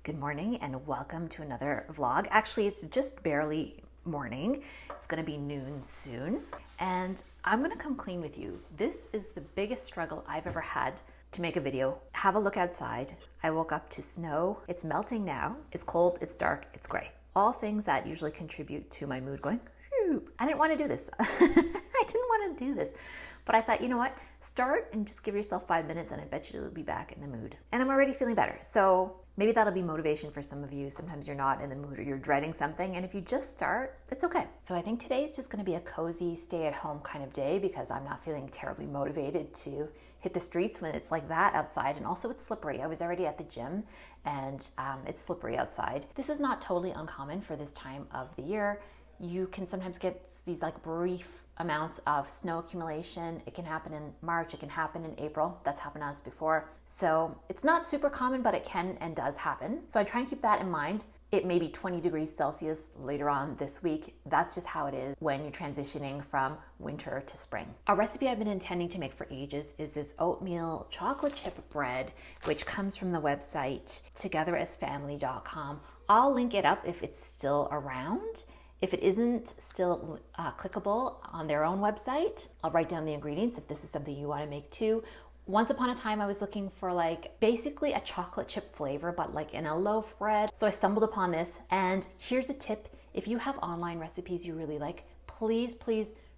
Good morning and welcome to another vlog. Actually, it's just barely morning. It's gonna be noon soon. And I'm gonna come clean with you. This is the biggest struggle I've ever had to make a video. Have a look outside. I woke up to snow. It's melting now. It's cold, it's dark, it's gray. All things that usually contribute to my mood going, phew. I didn't wanna do this. I didn't wanna do this. But I thought, you know what? Start and just give yourself 5 minutes and I bet you'll be back in the mood. And I'm already feeling better. So maybe that'll be motivation for some of you. Sometimes you're not in the mood or you're dreading something. And if you just start, it's okay. So I think today is just gonna be a cozy stay at home kind of day because I'm not feeling terribly motivated to hit the streets when it's like that outside. And also it's slippery. I was already at the gym and it's slippery outside. This is not totally uncommon for this time of the year. You can sometimes get these like brief amounts of snow accumulation. It can happen in March, it can happen in April. That's happened to us before. So it's not super common, but it can and does happen. So I try and keep that in mind. It may be 20 degrees Celsius later on this week. That's just how it is when you're transitioning from winter to spring. A recipe I've been intending to make for ages is this oatmeal chocolate chip bread, which comes from the website togetherasfamily.com. I'll link it up if it's still around. If it isn't still clickable on their own website, I'll write down the ingredients if this is something you want to make too. Once upon a time, I was looking for like basically a chocolate chip flavor, but like in a loaf bread. So I stumbled upon this, and here's a tip. If you have online recipes you really like, please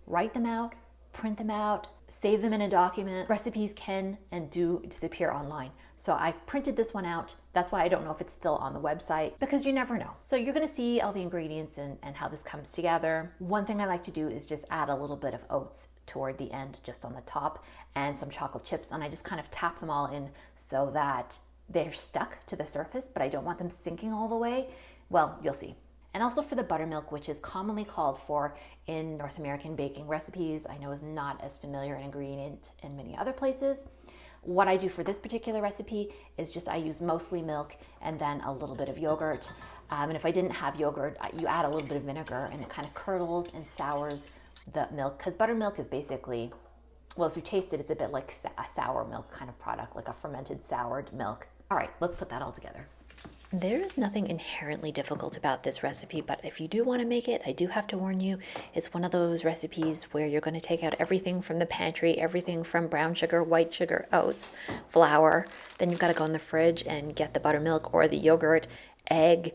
write them out, print them out, save them in a document. Recipes can and do disappear online. So I've printed this one out. That's why I don't know if it's still on the website, because you never know. So you're gonna see all the ingredients and how this comes together. One thing I like to do is just add a little bit of oats toward the end, just on the top, and some chocolate chips. And I just kind of tap them all in so that they're stuck to the surface, but I don't want them sinking all the way. Well, you'll see. And also for the buttermilk, which is commonly called for in North American baking recipes, I know is not as familiar an ingredient in many other places. What I do for this particular recipe is just I use mostly milk and then a little bit of yogurt. And if I didn't have yogurt, you add a little bit of vinegar and it kind of curdles and sours the milk, because buttermilk is basically, well, if you taste it, it's a bit like a sour milk kind of product, like a fermented soured milk. All right, let's put that all together. There's nothing inherently difficult about this recipe, but if you do want to make it, I do have to warn you, it's one of those recipes where you're going to take out everything from the pantry, everything from brown sugar, white sugar, oats, flour. Then you've got to go in the fridge and get the buttermilk or the yogurt, egg,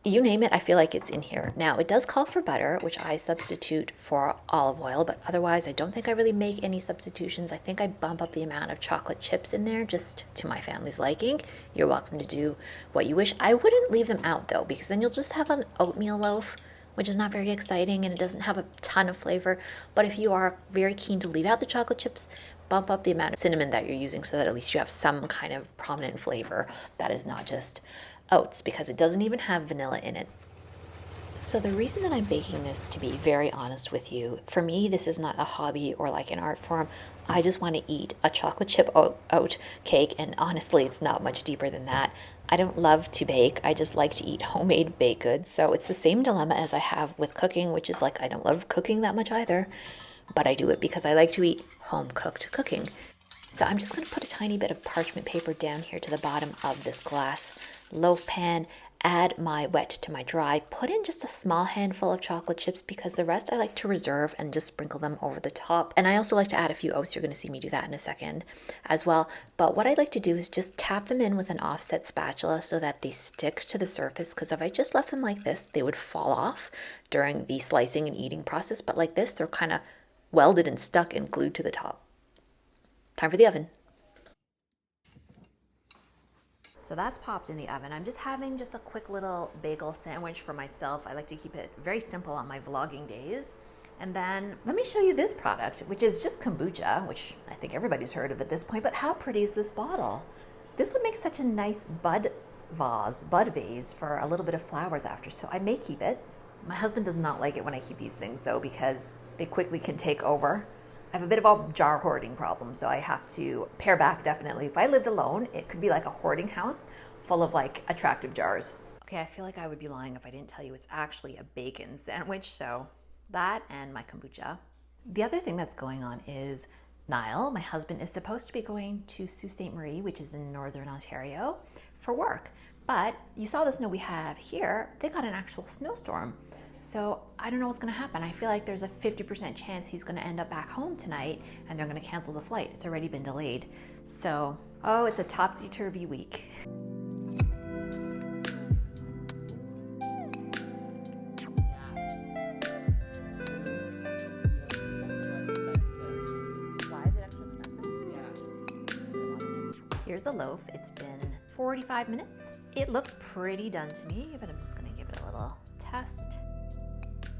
you name it, I feel like it's in here. Now, it does call for butter, which I substitute for olive oil, but otherwise I don't think I really make any substitutions. I think I bump up the amount of chocolate chips in there just to my family's liking. You're welcome to do what you wish. I wouldn't leave them out though, because then you'll just have an oatmeal loaf, which is not very exciting and it doesn't have a ton of flavor. But if you are very keen to leave out the chocolate chips, bump up the amount of cinnamon that you're using so that at least you have some kind of prominent flavor that is not just oats, because it doesn't even have vanilla in it. So the reason that I'm baking this, to be very honest with you, for me this is not a hobby or like an art form. I just want to eat a chocolate chip oat cake, and honestly it's not much deeper than that. I don't love to bake, I just like to eat homemade baked goods. So it's the same dilemma as I have with cooking, which is like I don't love cooking that much either, but I do it because I like to eat home cooked cooking. So I'm just going to put a tiny bit of parchment paper down here to the bottom of this glass loaf pan, add my wet to my dry, put in just a small handful of chocolate chips because the rest I like to reserve and just sprinkle them over the top. And I also like to add a few oats. You're going to see me do that in a second as well. But what I like to do is just tap them in with an offset spatula so that they stick to the surface, because if I just left them like this, they would fall off during the slicing and eating process. But like this, they're kind of welded and stuck and glued to the top. Time for the oven. So that's popped in the oven. I'm just having just a quick little bagel sandwich for myself. I like to keep it very simple on my vlogging days. And then let me show you this product, which is just kombucha, which I think everybody's heard of at this point, but how pretty is this bottle? This would make such a nice bud vase for a little bit of flowers after, so I may keep it. My husband does not like it when I keep these things though, because they quickly can take over. I have a bit of a jar hoarding problem, so I have to pare back definitely. If I lived alone, it could be like a hoarding house full of like attractive jars. Okay, I feel like I would be lying if I didn't tell you it's actually a bacon sandwich, so that and my kombucha. The other thing that's going on is Niall, my husband, is supposed to be going to Sault Ste. Marie, which is in Northern Ontario, for work. But you saw the snow we have here, they got an actual snowstorm. So I don't know what's gonna happen. I feel like there's a 50% chance he's gonna end up back home tonight and they're gonna cancel the flight. It's already been delayed. So, oh, it's a topsy-turvy week. Why is it extra expensive? Here's the loaf. It's been 45 minutes. It looks pretty done to me, but I'm just gonna give it a little test.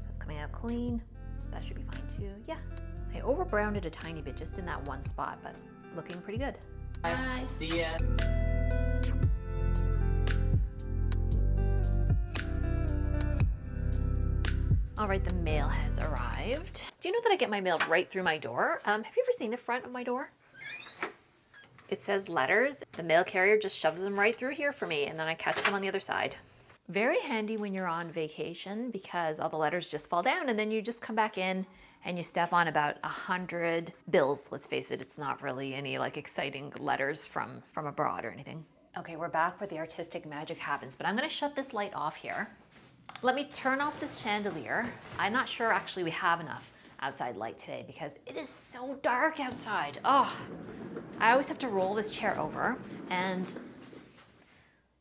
That's coming out clean. That should be fine too. Yeah, I over browned it a tiny bit just in that one spot, but looking pretty good. Bye. See ya. All right, the mail has arrived. Do you know that I get my mail right through my door? Have you ever seen the front of my door? It says letters. The mail carrier just shoves them right through here for me, and then I catch them on the other side. Very handy when you're on vacation because all the letters just fall down and then you just come back in and you step on about 100 bills. Let's face it, it's not really any like exciting letters from abroad or anything. Okay, we're back where the artistic magic happens, but I'm gonna shut this light off here. Let me turn off this chandelier. I'm not sure actually we have enough outside light today because it is so dark outside. Oh, I always have to roll this chair over, and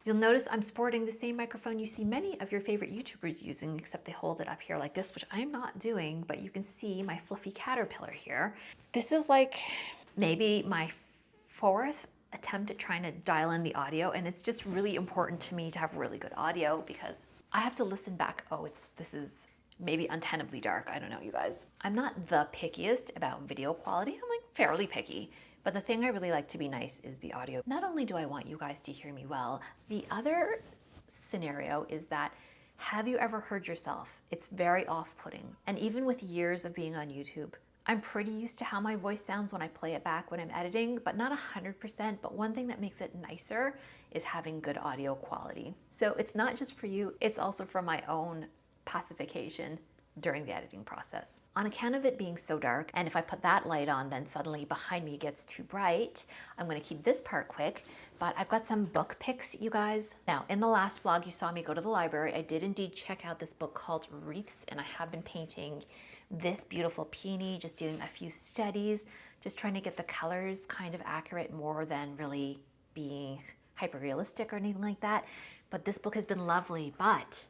you'll notice I'm sporting the same microphone you see many of your favorite YouTubers using, except they hold it up here like this, which I'm not doing, but you can see my fluffy caterpillar here. This is like maybe my fourth attempt at trying to dial in the audio, and it's just really important to me to have really good audio because I have to listen back. Oh, this is maybe untenably dark. I don't know, you guys. I'm not the pickiest about video quality. I'm like fairly picky. But the thing I really like to be nice is the audio. Not only do I want you guys to hear me well, the other scenario is that, have you ever heard yourself? It's very off-putting. And even with years of being on YouTube, I'm pretty used to how my voice sounds when I play it back when I'm editing, but not 100%. But one thing that makes it nicer is having good audio quality. So it's not just for you, it's also for my own pacification during the editing process. On account of it being so dark, and if I put that light on, then suddenly behind me gets too bright, I'm gonna keep this part quick, but I've got some book picks, you guys. Now, in the last vlog, you saw me go to the library. I did indeed check out this book called Wreaths, and I have been painting this beautiful peony, just doing a few studies, just trying to get the colors kind of accurate more than really being hyper realistic or anything like that. But this book has been lovely, but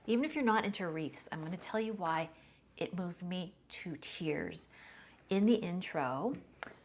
even if you're not into wreaths, I'm going to tell you why it moved me to tears. In the intro,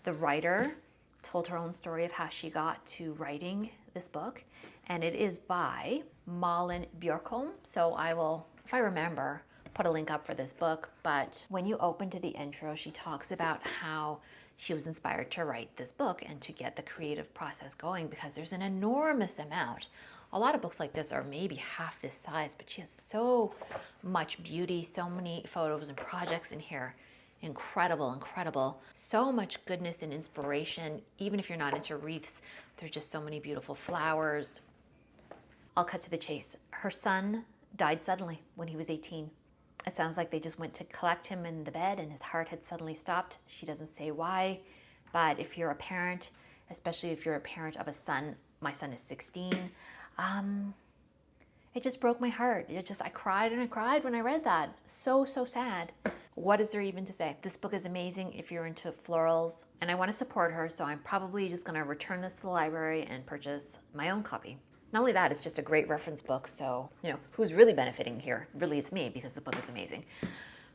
the writer told her own story of how she got to writing this book, and it is by Malin Bjorkholm. So I will, if I remember, put a link up for this book. But when you open to the intro, she talks about how she was inspired to write this book and to get the creative process going because there's an enormous amount. A lot of books like this are maybe half this size, but she has so much beauty, so many photos and projects in here. Incredible, incredible. So much goodness and inspiration. Even if you're not into wreaths, there's just so many beautiful flowers. I'll cut to the chase. Her son died suddenly when he was 18. It sounds like they just went to collect him in the bed and his heart had suddenly stopped. She doesn't say why, but if you're a parent, especially if you're a parent of a son, my son is 16, it just broke my heart. I cried and I cried when I read that. So, so sad. What is there even to say? This book is amazing if you're into florals, and I want to support her, so I'm probably just going to return this to the library and purchase my own copy. Not only that, it's just a great reference book, so, you know, who's really benefiting here? Really, it's me, because the book is amazing.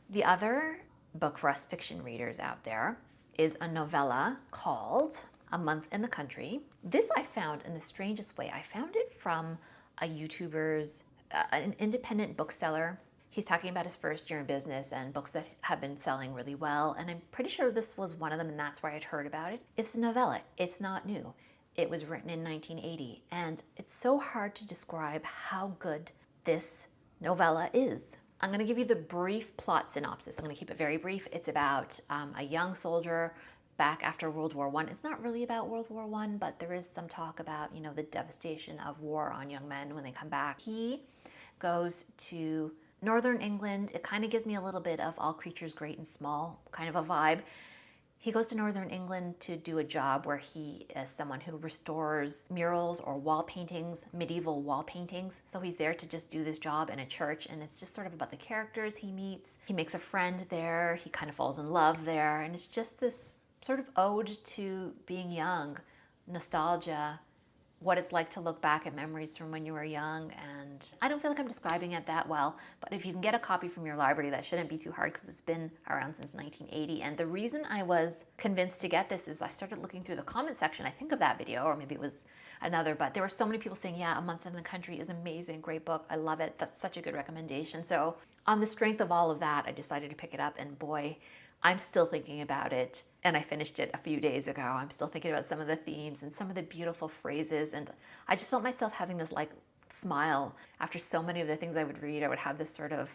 The other book for us fiction readers out there is a novella called A Month in the Country. This I found in the strangest way. I found it from a YouTuber's, an independent bookseller. He's talking about his first year in business and books that have been selling really well, and I'm pretty sure this was one of them, and that's where I'd heard about it. It's a novella. It's not new. It was written in 1980, and it's so hard to describe how good this novella is. I'm going to give you the brief plot synopsis. I'm going to keep it very brief. It's about a young soldier back after World War I. It's not really about World War I, but there is some talk about, you know, the devastation of war on young men when they come back. He goes to northern England. It kind of gives me a little bit of All Creatures Great and Small kind of a vibe. He goes to Northern England to do a job where he is someone who restores murals or wall paintings, medieval wall paintings. So he's there to just do this job in a church, and it's just sort of about the characters he meets. He makes a friend there, he kind of falls in love there, and it's just this sort of ode to being young, nostalgia, what it's like to look back at memories from when you were young. And I don't feel like I'm describing it that well, but if you can get a copy from your library, that shouldn't be too hard because it's been around since 1980. And the reason I was convinced to get this is I started looking through the comment section, I think of that video, or maybe it was another, but there were so many people saying, yeah, A Month in the Country is amazing, great book, I love it, that's such a good recommendation. So on the strength of all of that, I decided to pick it up, and boy, I'm still thinking about it, and I finished it a few days ago. I'm still thinking about some of the themes and some of the beautiful phrases, and I just felt myself having this like smile. After so many of the things I would read, I would have this sort of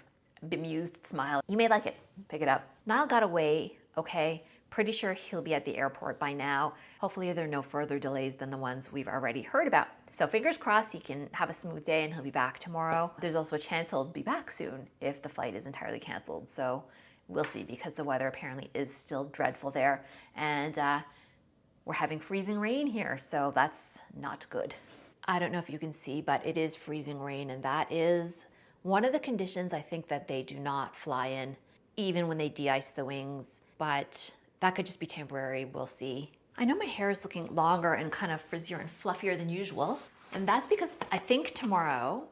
bemused smile. You may like it, pick it up. Niall got away, okay? Pretty sure he'll be at the airport by now. Hopefully there are no further delays than the ones we've already heard about. So fingers crossed he can have a smooth day and he'll be back tomorrow. There's also a chance he'll be back soon if the flight is entirely canceled. So we'll see, because the weather apparently is still dreadful there, and we're having freezing rain here, so that's not good. I don't know if you can see, but it is freezing rain, and that is one of the conditions I think that they do not fly in, even when they de-ice the wings, but that could just be temporary, we'll see. I know my hair is looking longer and kind of frizzier and fluffier than usual, and that's because I think tomorrow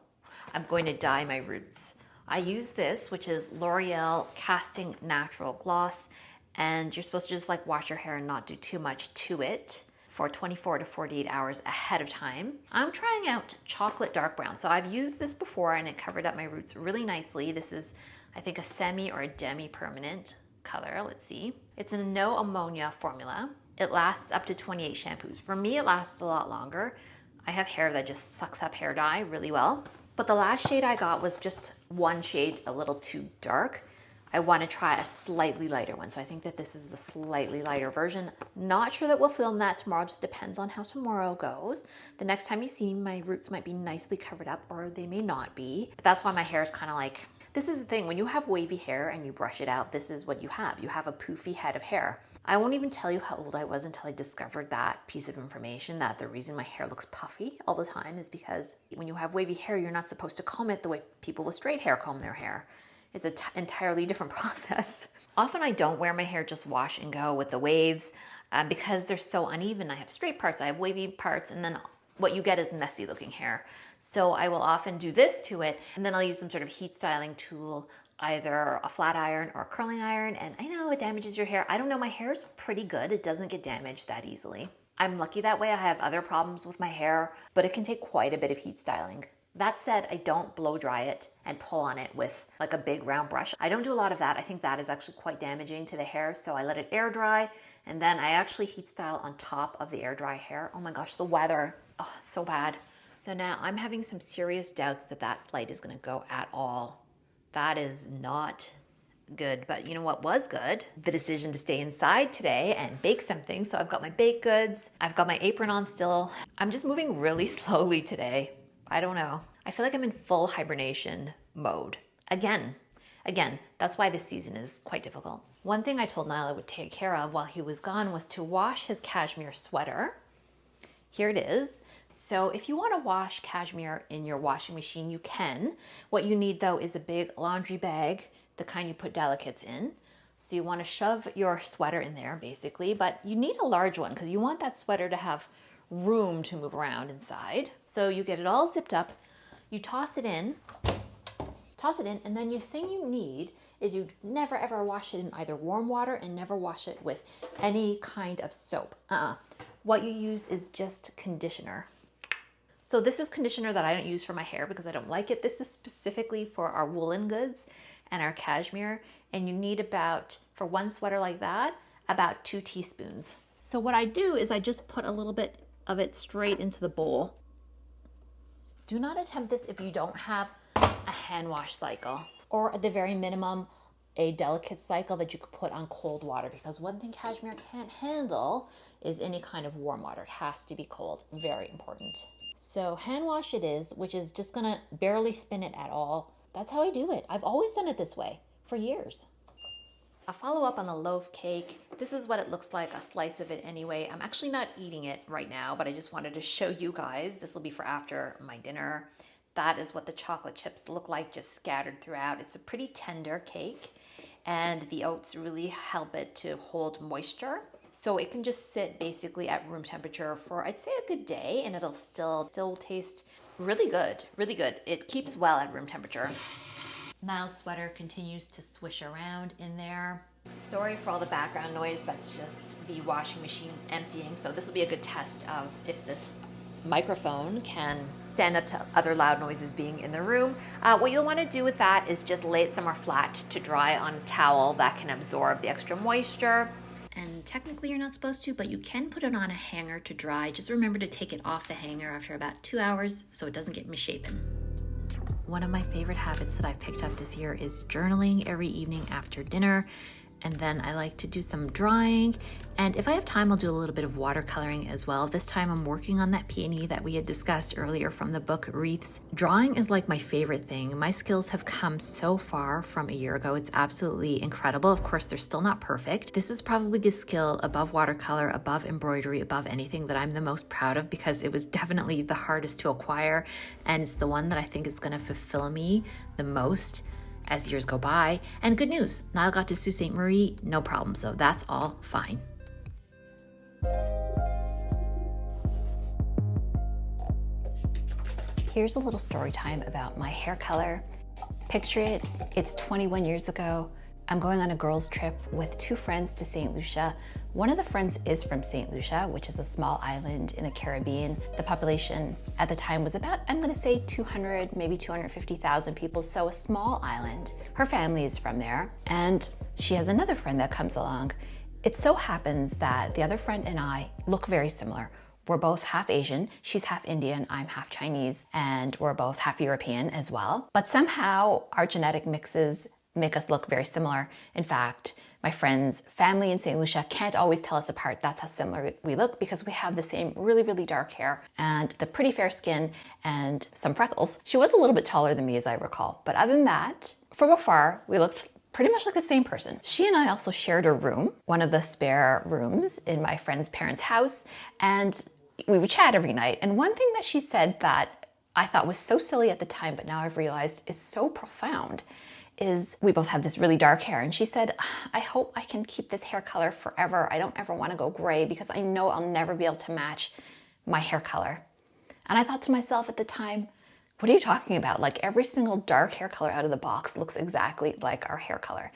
I'm going to dye my roots. I use this, which is L'Oreal Casting Natural Gloss, and you're supposed to just like wash your hair and not do too much to it for 24 to 48 hours ahead of time. I'm trying out chocolate dark brown. So I've used this before and it covered up my roots really nicely. This is, I think, a semi or a demi-permanent color. Let's see. It's a no ammonia formula. It lasts up to 28 shampoos. For me, it lasts a lot longer. I have hair that just sucks up hair dye really well. But the last shade I got was just one shade a little too dark. I want to try a slightly lighter one. So I think that this is the slightly lighter version. Not sure that we'll film that tomorrow. Just depends on how tomorrow goes. The next time you see me, my roots might be nicely covered up, or they may not be. But that's why my hair is kind of like, this is the thing. When you have wavy hair and you brush it out, this is what you have. You have a poofy head of hair. I won't even tell you how old I was until I discovered that piece of information, that the reason my hair looks puffy all the time is because when you have wavy hair, you're not supposed to comb it the way people with straight hair comb their hair. It's an entirely different process. Often I don't wear my hair just wash and go with the waves because they're so uneven. I have straight parts, I have wavy parts, and then what you get is messy looking hair. So I will often do this to it, and then I'll use some sort of heat styling tool, either a flat iron or a curling iron, and I know it damages your hair. I don't know, my hair's pretty good. It doesn't get damaged that easily. I'm lucky that way. I have other problems with my hair, but it can take quite a bit of heat styling. That said, I don't blow dry it and pull on it with like a big round brush. I don't do a lot of that. I think that is actually quite damaging to the hair, so I let it air dry, and then I actually heat style on top of the air dry hair. Oh my gosh, the weather, oh, it's so bad. So now I'm having some serious doubts that that flight is gonna go at all. That is not good, but you know what was good? The decision to stay inside today and bake something. So I've got my baked goods, I've got my apron on still. I'm just moving really slowly today. I don't know. I feel like I'm in full hibernation mode. Again, that's why this season is quite difficult. One thing I told Niall I would take care of while he was gone was to wash his cashmere sweater. Here it is. So if you want to wash cashmere in your washing machine, you can. What you need though is a big laundry bag, the kind you put delicates in. So you want to shove your sweater in there basically, but you need a large one because you want that sweater to have room to move around inside. So you get it all zipped up, you toss it in, and then the thing you need is you never ever wash it in either warm water and never wash it with any kind of soap. What you use is just conditioner. So this is conditioner that I don't use for my hair because I don't like it. This is specifically for our woolen goods and our cashmere. And you need about, for one sweater like that, about 2 teaspoons. So what I do is I just put a little bit of it straight into the bowl. Do not attempt this if you don't have a hand wash cycle, or at the very minimum, a delicate cycle that you could put on cold water, because one thing cashmere can't handle is any kind of warm water. It has to be cold, very important. So hand wash it is, which is just gonna barely spin it at all. That's how I do it. I've always done it this way for years. I'll follow up on the loaf cake. This is what it looks like, a slice of it anyway. I'm actually not eating it right now, but I just wanted to show you guys. This will be for after my dinner. That is what the chocolate chips look like, just scattered throughout. It's a pretty tender cake, and the oats really help it to hold moisture. So it can just sit basically at room temperature for, I'd say, a good day, and it'll still taste really good, really good. It keeps well at room temperature. Niall's sweater continues to swish around in there. Sorry for all the background noise, that's just the washing machine emptying. So this will be a good test of if this microphone can stand up to other loud noises being in the room. What you'll want to do with that is just lay it somewhere flat to dry on a towel that can absorb the extra moisture. And technically you're not supposed to, but you can put it on a hanger to dry. Just remember to take it off the hanger after about 2 hours so it doesn't get misshapen. One of my favorite habits that I've picked up this year is journaling every evening after dinner. And then I like to do some drawing. And if I have time, I'll do a little bit of watercoloring as well. This time I'm working on that peony that we had discussed earlier from the book Wreaths. Drawing is like my favorite thing. My skills have come so far from a year ago. It's absolutely incredible. Of course, they're still not perfect. This is probably the skill above watercolor, above embroidery, above anything that I'm the most proud of, because it was definitely the hardest to acquire. And it's the one that I think is going to fulfill me the most as years go by. And good news, Niall got to Sault Ste. Marie, no problem, so that's all fine. Here's a little story time about my hair color. Picture it, it's 21 years ago. I'm going on a girls' trip with 2 friends to St. Lucia. One of the friends is from St. Lucia, which is a small island in the Caribbean. The population at the time was about, I'm gonna say 200, maybe 250,000 people, so a small island. Her family is from there, and she has another friend that comes along. It so happens that the other friend and I look very similar. We're both half Asian, she's half Indian, I'm half Chinese, and we're both half European as well. But somehow our genetic mixes make us look very similar. In fact, my friend's family in St. Lucia can't always tell us apart. That's how similar we look, because we have the same really, really dark hair and the pretty fair skin and some freckles. She was a little bit taller than me, as I recall. But other than that, from afar, we looked pretty much like the same person. She and I also shared a room, one of the spare rooms in my friend's parents' house, and we would chat every night. And one thing that she said that I thought was so silly at the time, but now I've realized is so profound, is we both have this really dark hair. And she said, I hope I can keep this hair color forever. I don't ever want to go gray, because I know I'll never be able to match my hair color. And I thought to myself at the time, what are you talking about? Like, every single dark hair color out of the box looks exactly like our hair color.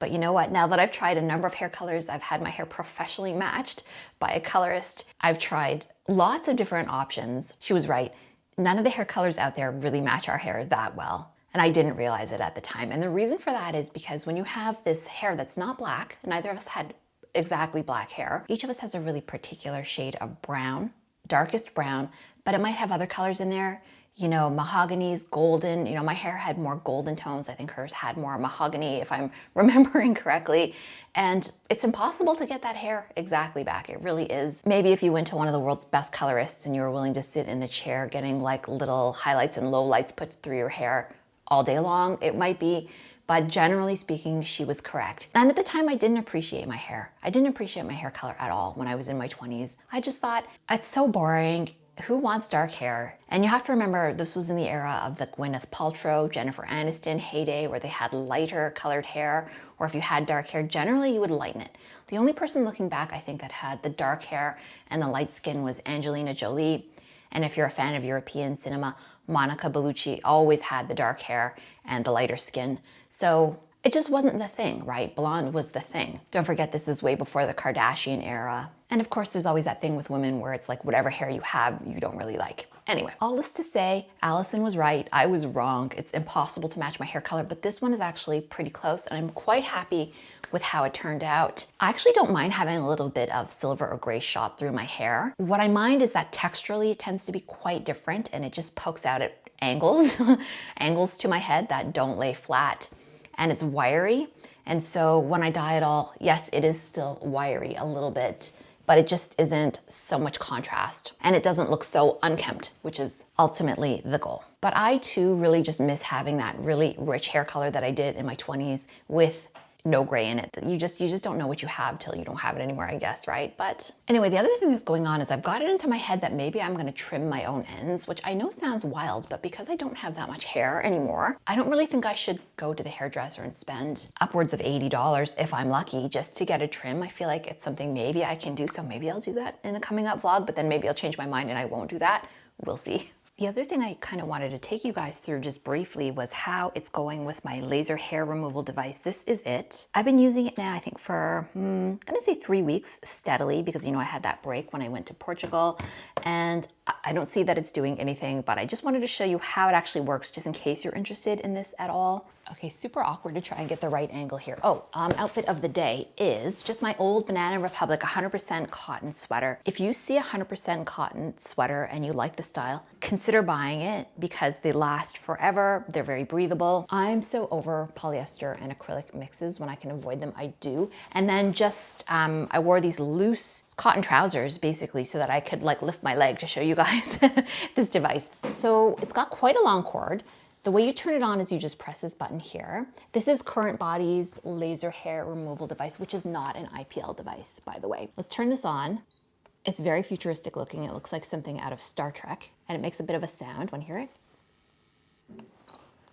But you know what? Now that I've tried a number of hair colors, I've had my hair professionally matched by a colorist. I've tried lots of different options. She was right. None of the hair colors out there really match our hair that well. And I didn't realize it at the time. And the reason for that is because when you have this hair that's not black, neither of us had exactly black hair. Each of us has a really particular shade of brown, darkest brown, but it might have other colors in there. You know, mahogany's golden. You know, my hair had more golden tones. I think hers had more mahogany, if I'm remembering correctly. And it's impossible to get that hair exactly back. It really is. Maybe if you went to one of the world's best colorists and you were willing to sit in the chair getting like little highlights and lowlights put through your hair all day long, it might be, but generally speaking, she was correct. And at the time, I didn't appreciate my hair. I didn't appreciate my hair color at all when I was in my 20s. I just thought, it's so boring. Who wants dark hair? And you have to remember, this was in the era of the Gwyneth Paltrow, Jennifer Aniston heyday, where they had lighter colored hair, or if you had dark hair, generally you would lighten it. The only person looking back, I think, that had the dark hair and the light skin was Angelina Jolie. And if you're a fan of European cinema, Monica Bellucci always had the dark hair and the lighter skin. So it just wasn't the thing, right? Blonde was the thing. Don't forget, this is way before the Kardashian era. And of course, there's always that thing with women where it's like whatever hair you have, you don't really like. Anyway, all this to say, Allison was right, I was wrong. It's impossible to match my hair color, but this one is actually pretty close, and I'm quite happy with how it turned out. I actually don't mind having a little bit of silver or gray shot through my hair. What I mind is that texturally it tends to be quite different, and it just pokes out at angles, angles to my head that don't lay flat, and it's wiry. And so when I dye it all, yes, it is still wiry a little bit, but it just isn't so much contrast, and it doesn't look so unkempt, which is ultimately the goal. But I too really just miss having that really rich hair color that I did in my 20s with no gray in it. You just don't know what you have till you don't have it anymore, I guess, right? But anyway, the other thing that's going on is I've got it into my head that maybe I'm gonna trim my own ends, which I know sounds wild, but because I don't have that much hair anymore, I don't really think I should go to the hairdresser and spend upwards of $80 if I'm lucky just to get a trim. I feel like it's something maybe I can do, so maybe I'll do that in a coming up vlog, but then maybe I'll change my mind and I won't do that. We'll see. The other thing I kind of wanted to take you guys through just briefly was how it's going with my laser hair removal device. This is it. I've been using it now, I think for, I'm gonna say 3 weeks steadily because, you know, I had that break when I went to Portugal, and I don't see that it's doing anything, but I just wanted to show you how it actually works just in case you're interested in this at all. Okay, super awkward to try and get the right angle here. Oh, outfit of the day is just my old Banana Republic 100% cotton sweater. If you see a 100% cotton sweater and you like the style, consider buying it because they last forever. They're very breathable. I'm so over polyester and acrylic mixes. When I can avoid them, I do. And then just, I wore these loose cotton trousers basically so that I could like lift my leg to show you guys this device. So it's got quite a long cord. The way you turn it on is you just press this button here. This is Current Body's laser hair removal device, which is not an IPL device, by the way. Let's turn this on. It's very futuristic looking. It looks like something out of Star Trek, and it makes a bit of a sound. Want to hear it?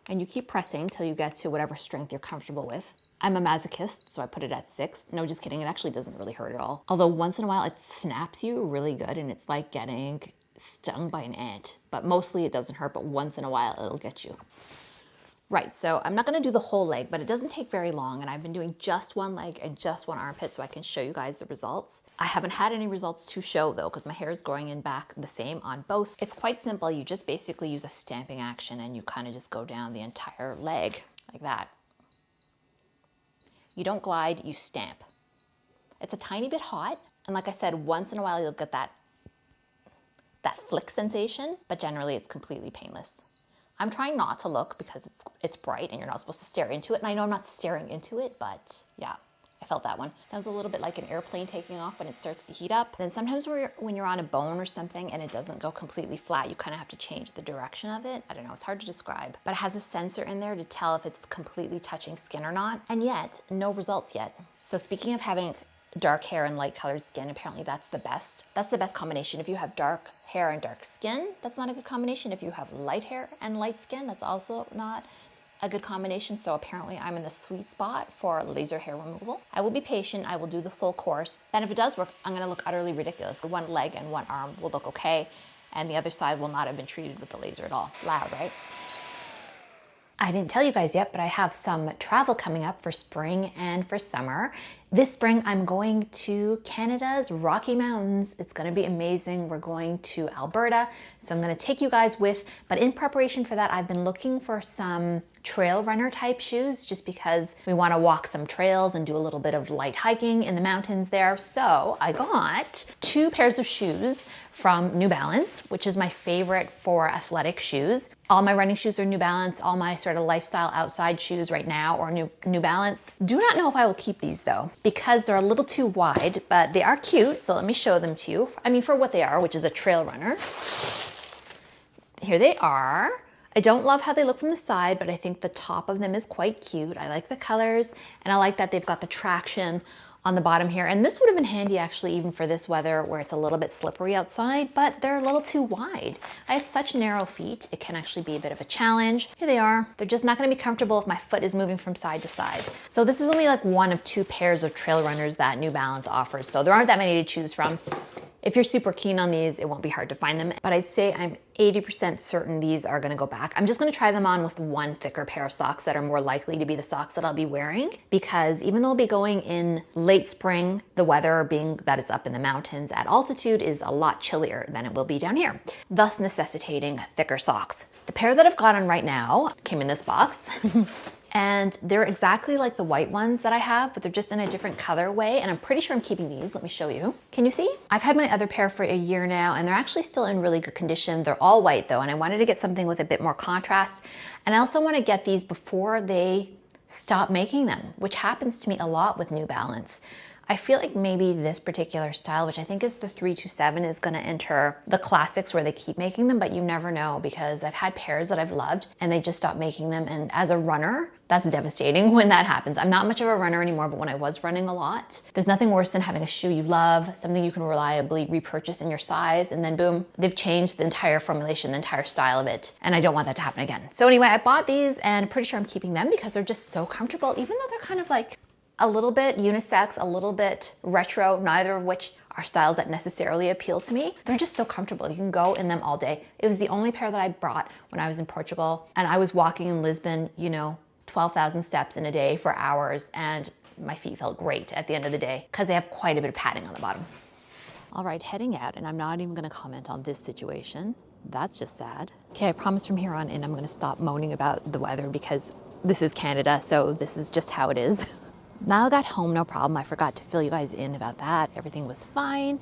And you keep pressing till you get to whatever strength you're comfortable with. I'm a masochist, so I put it at 6. No, just kidding. It actually doesn't really hurt at all. Although once in a while it snaps you really good, and it's like getting stung by an ant, but mostly it doesn't hurt, but once in a while it'll get you. Right, so I'm not gonna do the whole leg, but it doesn't take very long, and I've been doing just one leg and just one armpit so I can show you guys the results. I haven't had any results to show though, because my hair is growing in back the same on both. It's quite simple. You just basically use a stamping action and you kind of just go down the entire leg like that. You don't glide, you stamp. It's a tiny bit hot, and like I said, once in a while you'll get that flick sensation, but generally it's completely painless. I'm trying not to look because it's bright and you're not supposed to stare into it. And I know I'm not staring into it, but yeah, I felt that one. Sounds a little bit like an airplane taking off when it starts to heat up. Then sometimes when you're on a bone or something and it doesn't go completely flat, you kind of have to change the direction of it. I don't know, it's hard to describe, but it has a sensor in there to tell if it's completely touching skin or not. And yet, no results yet. So speaking of having dark hair and light colored skin, apparently that's the best. That's the best combination. If you have dark hair and dark skin, that's not a good combination. If you have light hair and light skin, that's also not a good combination. So apparently I'm in the sweet spot for laser hair removal. I will be patient. I will do the full course. And if it does work, I'm gonna look utterly ridiculous. One leg and one arm will look okay, and the other side will not have been treated with the laser at all. Loud, right? I didn't tell you guys yet, but I have some travel coming up for spring and for summer. This spring, I'm going to Canada's Rocky Mountains. It's gonna be amazing. We're going to Alberta, so I'm gonna take you guys with, but in preparation for that, I've been looking for some trail runner type shoes just because we wanna walk some trails and do a little bit of light hiking in the mountains there. So I got 2 pairs of shoes from New Balance, which is my favorite for athletic shoes. All my running shoes are New Balance. All my sort of lifestyle outside shoes right now are New Balance. Do not know if I will keep these though, because they're a little too wide, but they are cute. So let me show them to you. I mean, for what they are, which is a trail runner. Here they are. I don't love how they look from the side, but I think the top of them is quite cute. I like the colors, and I like that they've got the traction on the bottom here. And this would have been handy actually even for this weather where it's a little bit slippery outside, but they're a little too wide. I have such narrow feet, it can actually be a bit of a challenge. Here they are. They're just not gonna be comfortable if my foot is moving from side to side. So this is only like one of 2 pairs of trail runners that New Balance offers. So there aren't that many to choose from. If you're super keen on these, it won't be hard to find them, but I'd say I'm 80% certain these are gonna go back. I'm just gonna try them on with one thicker pair of socks that are more likely to be the socks that I'll be wearing, because even though I'll be going in late spring, the weather being that it's up in the mountains at altitude is a lot chillier than it will be down here, thus necessitating thicker socks. The pair that I've got on right now came in this box. And they're exactly like the white ones that I have, but they're just in a different colorway. And I'm pretty sure I'm keeping these. Let me show you. Can you see? I've had my other pair for a year now, and they're actually still in really good condition. They're all white though, and I wanted to get something with a bit more contrast. And I also want to get these before they stop making them, which happens to me a lot with New Balance. I feel like maybe this particular style, which I think is the 327, is gonna enter the classics where they keep making them, but you never know, because I've had pairs that I've loved and they just stopped making them. And as a runner, that's devastating when that happens. I'm not much of a runner anymore, but when I was running a lot, there's nothing worse than having a shoe you love, something you can reliably repurchase in your size, and then boom, they've changed the entire formulation, the entire style of it. And I don't want that to happen again. So anyway, I bought these and I'm pretty sure I'm keeping them because they're just so comfortable, even though they're kind of like a little bit unisex, a little bit retro, neither of which are styles that necessarily appeal to me. They're just so comfortable. You can go in them all day. It was the only pair that I brought when I was in Portugal, and I was walking in Lisbon, 12,000 steps in a day for hours, and my feet felt great at the end of the day because they have quite a bit of padding on the bottom. All right, heading out, and I'm not even gonna comment on this situation. That's just sad. Okay, I promise from here on in I'm gonna stop moaning about the weather because this is Canada, so this is just how it is. Now I got home, no problem. I forgot to fill you guys in about that. Everything was fine.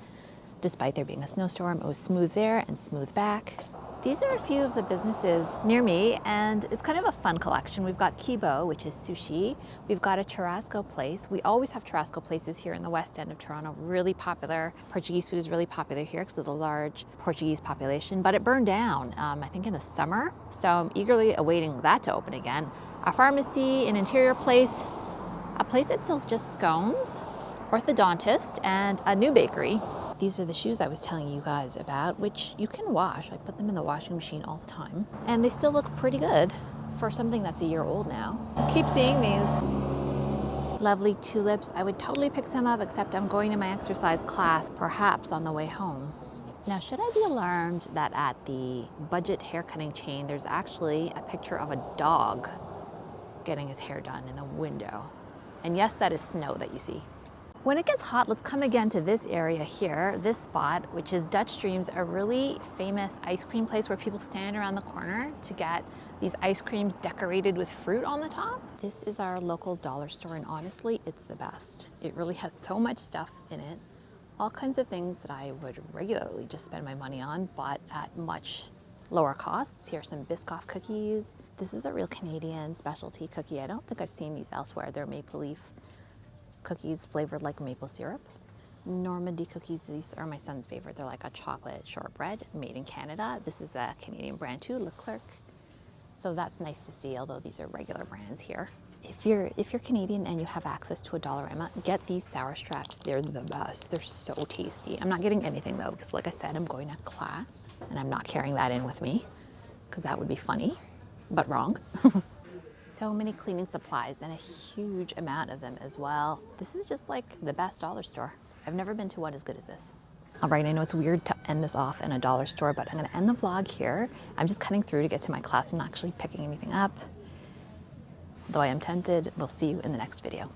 Despite there being a snowstorm, it was smooth there and smooth back. These are a few of the businesses near me, and it's kind of a fun collection. We've got Kibo, which is sushi. We've got a churrasco place. We always have churrasco places here in the west end of Toronto, really popular. Portuguese food is really popular here because of the large Portuguese population, but it burned down, I think in the summer. So I'm eagerly awaiting that to open again. A pharmacy, an interior place, a place that sells just scones, orthodontist, and a new bakery. These are the shoes I was telling you guys about, which you can wash. I put them in the washing machine all the time. And they still look pretty good for something that's a year old now. I keep seeing these lovely tulips. I would totally pick some up, except I'm going to my exercise class, perhaps on the way home. Now, should I be alarmed that at the budget haircutting chain, there's actually a picture of a dog getting his hair done in the window? And yes, that is snow that you see. When it gets hot, let's come again to this area here, this spot, which is Dutch Dreams, a really famous ice cream place where people stand around the corner to get these ice creams decorated with fruit on the top. This is our local dollar store, and honestly, it's the best. It really has so much stuff in it. All kinds of things that I would regularly just spend my money on, but at much lower costs. Here are some Biscoff cookies. This is a real Canadian specialty cookie. I don't think I've seen these elsewhere. They're maple leaf cookies flavored like maple syrup. Normandy cookies, these are my son's favorite. They're like a chocolate shortbread made in Canada. This is a Canadian brand too, Leclerc. So that's nice to see, although these are regular brands here. If you're Canadian and you have access to a Dollarama, get these sour straps. They're the best. They're so tasty. I'm not getting anything though, because like I said, I'm going to class and I'm not carrying that in with me because that would be funny, but wrong. So many cleaning supplies and a huge amount of them as well. This is just like the best dollar store. I've never been to one as good as this. All right, I know it's weird to end this off in a dollar store, but I'm gonna end the vlog here. I'm just cutting through to get to my class and not actually picking anything up. Though I am tempted, we'll see you in the next video.